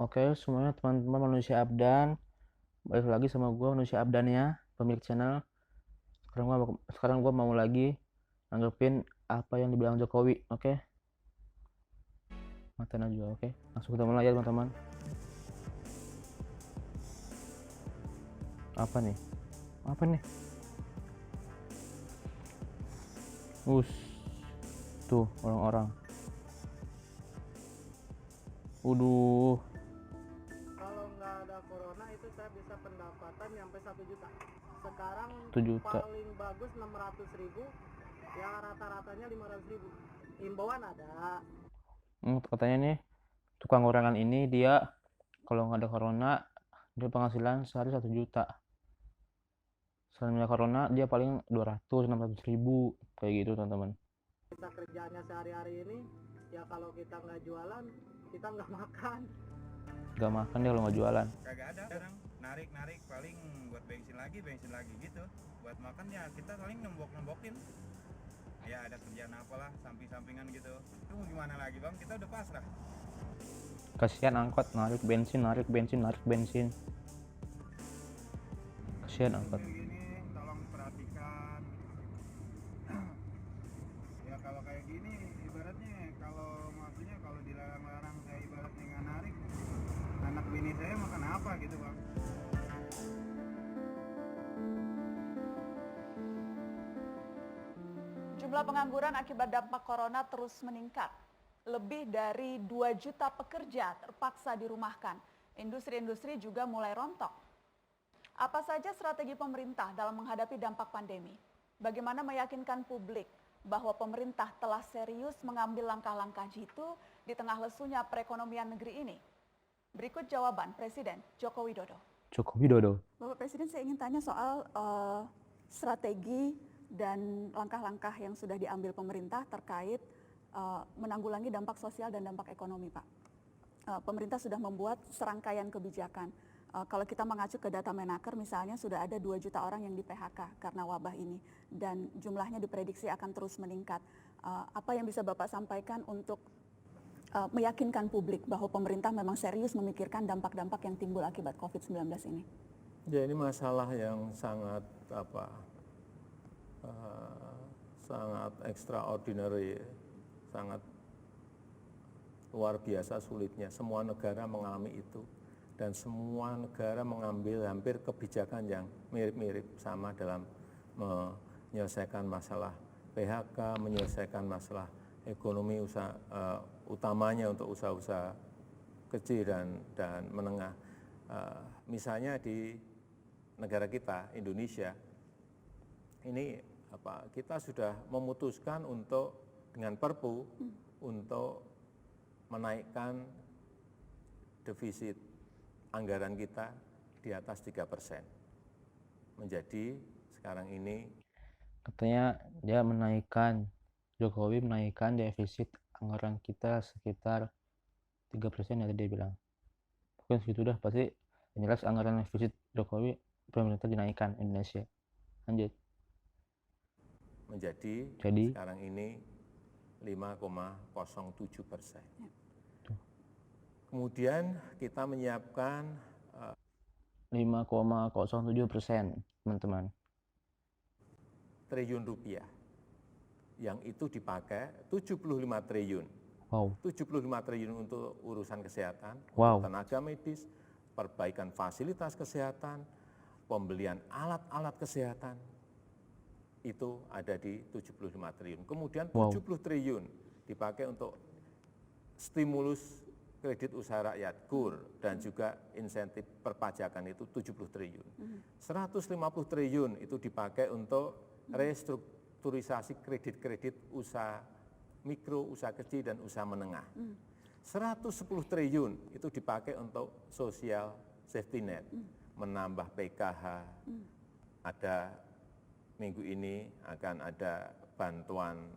Oke, semuanya teman-teman manusia Abdan, balik lagi sama gue manusia Abdan ya, pemilik channel. Sekarang gua mau lagi nanggepin apa yang dibilang Jokowi, oke? Matiin aja, oke? Langsung kita mulai ya teman-teman. Apa nih? Apa nih? Tuh orang-orang. Waduh, Kalau nggak ada corona itu saya bisa pendapatan sampai 1 juta. Sekarang 1 juta. paling bagus 600.000, yang rata-ratanya 500.000. Imbauan ada. Katanya nih, tukang gorengan ini dia kalau nggak ada corona, dia penghasilan sehari 1 juta. Selain corona, dia paling 200-600 ribu, kayak gitu teman-teman. Kita kerjanya sehari-hari ini, ya kalau kita nggak jualan, kita nggak makan. Gak makan dia kalau nggak jualan. Kagak ada sekarang, narik paling buat bensin lagi gitu. Buat makan ya kita paling nembokin ya, ada kerjaan apalah sampingan gitu. Itu mau gimana lagi bang, kita udah pasrah. Kasihan angkot narik bensin. Kasihan angkot. Gini tolong perhatikan. Ya kalau kayak gini ibaratnya, maksudnya kalau dilarang-larang saya ibaratnya nggak narik, anak bini saya makan apa gitu bang. Jumlah pengangguran akibat dampak corona terus meningkat. Lebih dari 2 juta pekerja terpaksa dirumahkan. Industri-industri juga mulai rontok. Apa saja strategi pemerintah dalam menghadapi dampak pandemi? Bagaimana meyakinkan publik bahwa pemerintah telah serius mengambil langkah-langkah jitu di tengah lesunya perekonomian negeri ini? Berikut jawaban Presiden Joko Widodo. Bapak Presiden, saya ingin tanya soal strategi dan langkah-langkah yang sudah diambil pemerintah terkait menanggulangi dampak sosial dan dampak ekonomi, Pak. Pemerintah sudah membuat serangkaian kebijakan. Kalau kita mengacu ke data Menaker, misalnya sudah ada 2 juta orang yang di PHK karena wabah ini, dan jumlahnya diprediksi akan terus meningkat. Apa yang bisa Bapak sampaikan untuk meyakinkan publik bahwa pemerintah memang serius memikirkan dampak-dampak yang timbul akibat COVID-19 ini? Ya, ini masalah yang sangat sangat extraordinary, sangat luar biasa sulitnya. Semua negara mengalami itu, dan semua negara mengambil hampir kebijakan yang mirip-mirip sama dalam menyelesaikan masalah PHK, menyelesaikan masalah ekonomi utamanya untuk usaha-usaha kecil dan menengah. Misalnya di negara kita, Indonesia, ini kita sudah memutuskan untuk dengan Perpu untuk menaikkan defisit anggaran kita di atas 3%. Menjadi sekarang ini, Katanya Jokowi menaikkan defisit anggaran kita sekitar 3% ya, dia bilang. Mungkin segitu dah, pasti yang jelas anggaran defisit Jokowi pemerintah dinaikkan Indonesia. Lanjut. menjadi Jadi sekarang ini 5,07%. Kemudian kita menyiapkan 5,07%, teman-teman. triliun rupiah, yang itu dipakai 75 triliun. Wow. 75 triliun untuk urusan kesehatan, Wow. untuk tenaga medis, perbaikan fasilitas kesehatan, pembelian alat-alat kesehatan, itu ada di 75 triliun. Kemudian 70 triliun dipakai untuk stimulus kredit usaha rakyat, KUR, dan juga insentif perpajakan itu 70 triliun. 150 triliun itu dipakai untuk restrukturisasi kredit-kredit usaha mikro, usaha kecil, dan usaha menengah. 110 triliun itu dipakai untuk social safety net, menambah PKH, ada minggu ini akan ada bantuan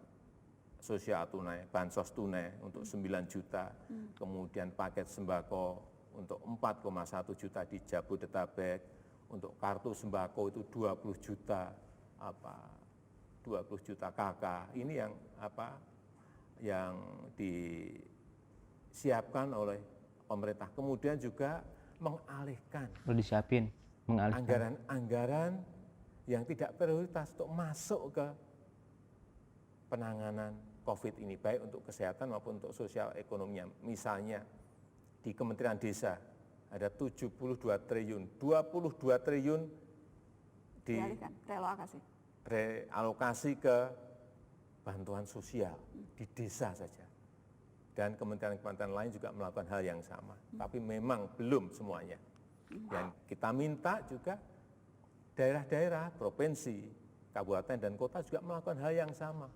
sosial tunai, bansos tunai untuk 9 juta, kemudian paket sembako untuk 4,1 juta di Jabodetabek, untuk kartu sembako itu 20 juta, 20 juta KK. Ini yang disiapkan oleh pemerintah. Kemudian juga mengalihkan Udah disiapin, mengalihkan. anggaran-anggaran yang tidak prioritas untuk masuk ke penanganan COVID ini, baik untuk kesehatan maupun untuk sosial ekonominya. Misalnya di Kementerian Desa ada 72 triliun, 22 triliun Dialihkan, realokasi ke bantuan sosial di desa saja. Dan kementerian-kementerian lain juga melakukan hal yang sama. Tapi memang belum semuanya. Dan kita minta juga daerah-daerah, provinsi, kabupaten dan kota juga melakukan hal yang sama.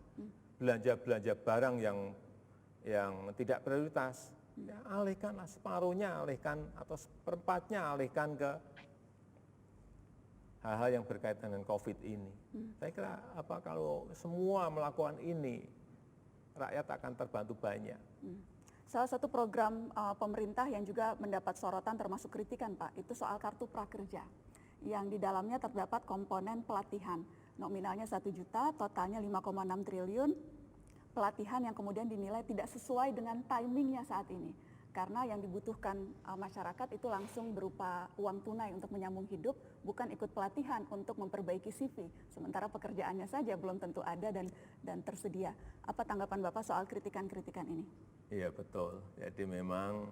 Belanja-belanja barang yang tidak prioritas, ya alihkanlah separuhnya, alihkan atau seperempatnya alihkan ke hal-hal yang berkaitan dengan COVID ini. Saya kira kalau semua melakukan ini, rakyat akan terbantu banyak. Salah satu program pemerintah yang juga mendapat sorotan termasuk kritikan Pak, itu soal kartu prakerja. Yang di dalamnya terdapat komponen pelatihan. Nominalnya 1 juta, totalnya 5,6 triliun. Pelatihan yang kemudian dinilai tidak sesuai dengan timingnya saat ini. Karena yang dibutuhkan masyarakat itu langsung berupa uang tunai untuk menyambung hidup, bukan ikut pelatihan untuk memperbaiki CV. Sementara pekerjaannya saja belum tentu ada dan tersedia. Apa tanggapan Bapak soal kritikan-kritikan ini? Iya betul, jadi memang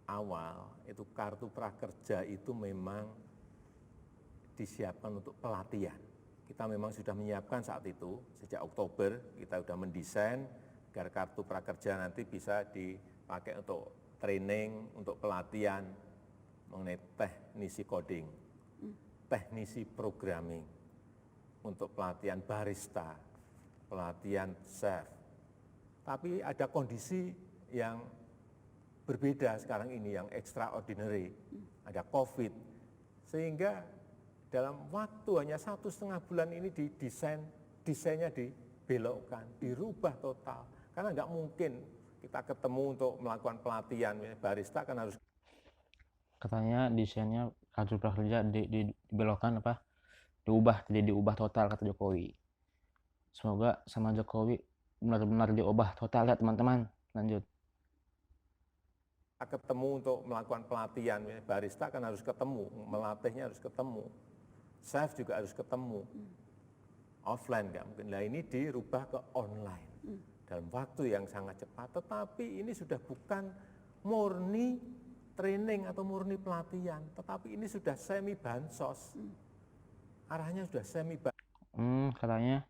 awal itu kartu prakerja itu memang disiapkan untuk pelatihan. Kita memang sudah menyiapkan saat itu, sejak Oktober kita sudah mendesain agar kartu prakerja nanti bisa dipakai untuk training, untuk pelatihan mengenai teknisi coding, teknisi programming, untuk pelatihan barista, pelatihan chef. Tapi ada kondisi yang berbeda sekarang ini, yang extraordinary, ada COVID, sehingga dalam waktu hanya 1,5 bulan ini desainnya dibelokkan, dirubah total. Karena nggak mungkin kita ketemu untuk melakukan pelatihan, barista kan harus. Katanya desainnya kartu prakerja dibelokkan diubah, jadi diubah total kata Jokowi. Semoga sama Jokowi benar-benar diubah total ya teman-teman. Lanjut. Ketemu untuk melakukan pelatihan, barista kan harus ketemu, melatihnya harus ketemu, chef juga harus ketemu, offline nggak mungkin. Nah ini dirubah ke online dalam waktu yang sangat cepat, tetapi ini sudah bukan murni training atau murni pelatihan, tetapi ini sudah semi bansos, arahnya sudah semi bansos. Katanya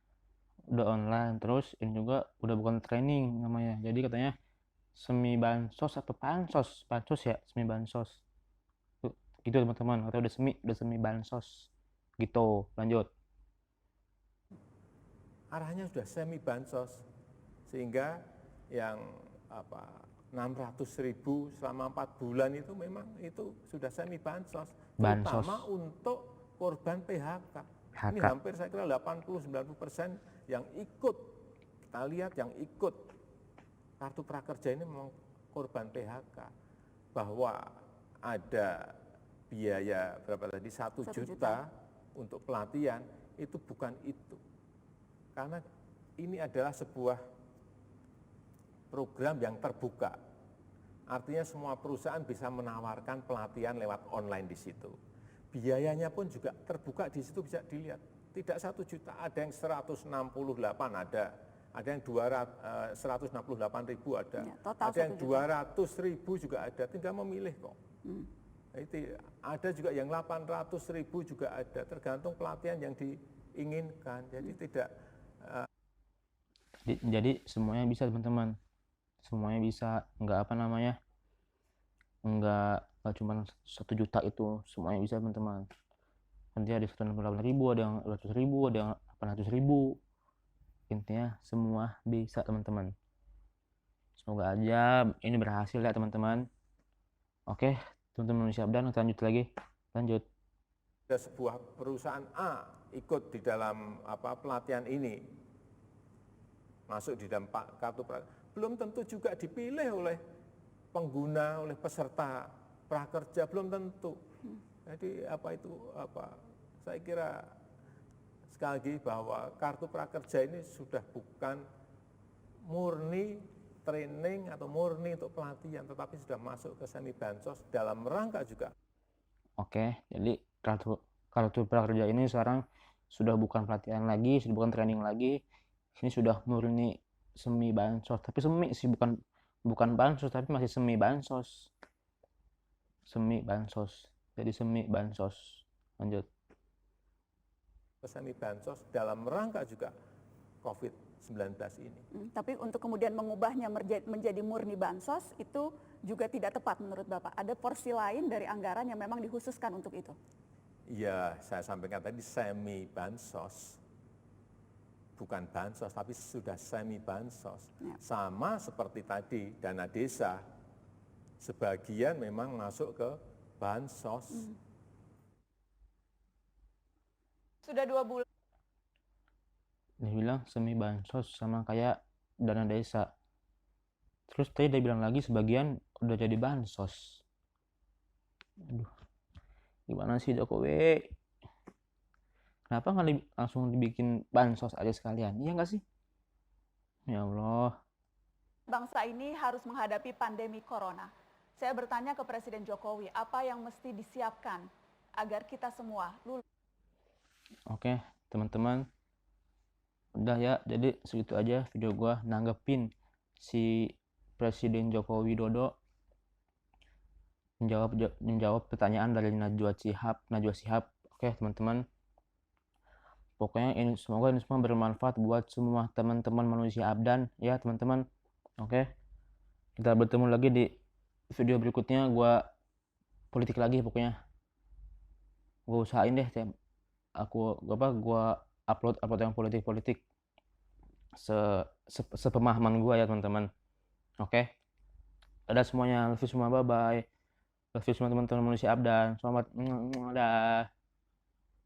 udah online, terus ini juga udah bukan training namanya, jadi katanya semi bansos atau pansos ya, semi bansos gitu teman-teman, atau udah semi bansos gitu. Lanjut. Arahnya sudah semi bansos, sehingga yang 600.000 selama 4 bulan itu memang itu sudah semi bansos, terutama untuk korban PHK. Ini hampir saya kira 80-90% yang ikut, kita lihat yang ikut kartu prakerja ini memang korban PHK. Bahwa ada biaya berapa tadi, 1 juta untuk pelatihan, itu bukan itu. Karena ini adalah sebuah program yang terbuka. Artinya semua perusahaan bisa menawarkan pelatihan lewat online di situ. Biayanya pun juga terbuka di situ, bisa dilihat. Tidak 1 juta, ada yang 168 ada yang 168.000 ada, ya, ada yang 200.000 juga ada, tinggal memilih kok. Ada juga yang 800.000 juga ada, tergantung pelatihan yang diinginkan. Jadi tidak. Jadi semuanya bisa teman-teman, semuanya bisa, nggak cuma 1 juta itu, semuanya bisa teman-teman. Nanti ada 168.000, ada yang 200.000, ada yang 800.000. Intinya semua bisa teman-teman. Semoga aja ini berhasil ya teman-teman. Oke, teman-teman siap dan lanjut lagi. Lanjut. Ada sebuah perusahaan A ikut di dalam pelatihan ini, masuk di dalam kartu prakerja, belum tentu juga dipilih oleh pengguna, oleh peserta prakerja, belum tentu. Jadi saya kira sekali lagi bahwa kartu prakerja ini sudah bukan murni training atau murni untuk pelatihan, tetapi sudah masuk ke semi bansos dalam rangka juga. Oke, jadi kartu prakerja ini sekarang sudah bukan pelatihan lagi, sudah bukan training lagi. Ini sudah murni semi bansos, tapi semi sih, bukan bansos, tapi masih semi bansos. Semi bansos. Jadi semi bansos. Lanjut. Ke semi bansos dalam rangka juga COVID-19 ini. Tapi untuk kemudian mengubahnya menjadi murni bansos itu juga tidak tepat menurut Bapak. Ada porsi lain dari anggaran yang memang dikhususkan untuk itu. Ya, saya sampaikan tadi semi bansos. Bukan bansos, tapi sudah semi bansos. Ya. Sama seperti tadi, dana desa. Sebagian memang masuk ke bansos. Sudah 2 bulan. Dia bilang semi bansos sama kayak dana desa. Terus tadi dia bilang lagi sebagian udah jadi bansos. Aduh, gimana sih Jokowi? Kenapa nggak langsung dibikin bansos aja sekalian? Iya nggak sih? Ya Allah. Bangsa ini harus menghadapi pandemi corona. Saya bertanya ke Presiden Jokowi, apa yang mesti disiapkan agar kita semua lulus? Oke, teman-teman. Udah ya, jadi segitu aja video gua nanggepin si Presiden Joko Widodo menjawab pertanyaan dari Najwa Shihab. Oke, teman-teman. Pokoknya semoga ini semua bermanfaat buat semua teman-teman manusia abdan ya, teman-teman. Oke. Kita bertemu lagi di video berikutnya. Gua politik lagi pokoknya. Gua usahain deh gua upload yang politik sepemahaman gua ya, teman-teman. Oke. Dadah semuanya, love you semua, bye bye. Love you semua teman-teman manusia abdan. Selamat, dadah.